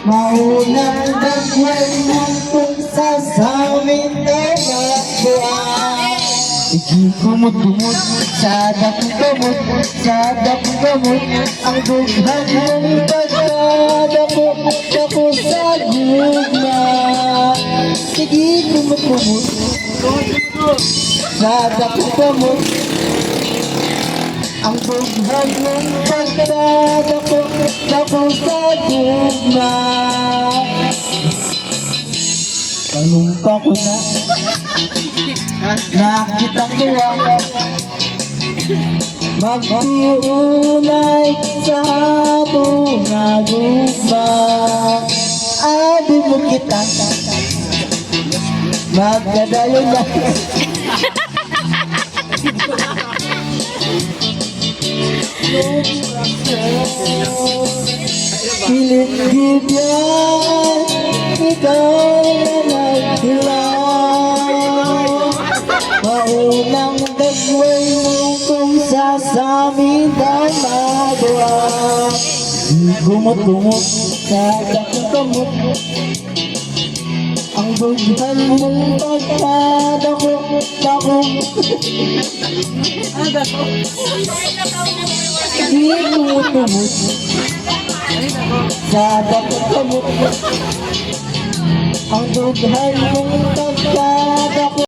Maunang dagway ng kung sasamin na magbuwan. Ikikumot-kumot sa dakot-kumot, sa dakot-kumot, ang dughan mong pagkadako, dako sa gugma. Sige, kumot-kumot sa dakot-kumot, ang dughan mong pagkadako, dako sa gugma. Panumpa ko na nakita ko ang magtiulay sa bunga gugma. Adi mo kita magkadayo na pilit yan, ikaw na naghilaw. Maunang dagway mo kung sasamin na magawa. Gumot-gumot sa dakot-gumot, ang bughan mong pagkadako, dako. Gumot-gumot sa dakot-gumot, ang bughan mong pagkadako.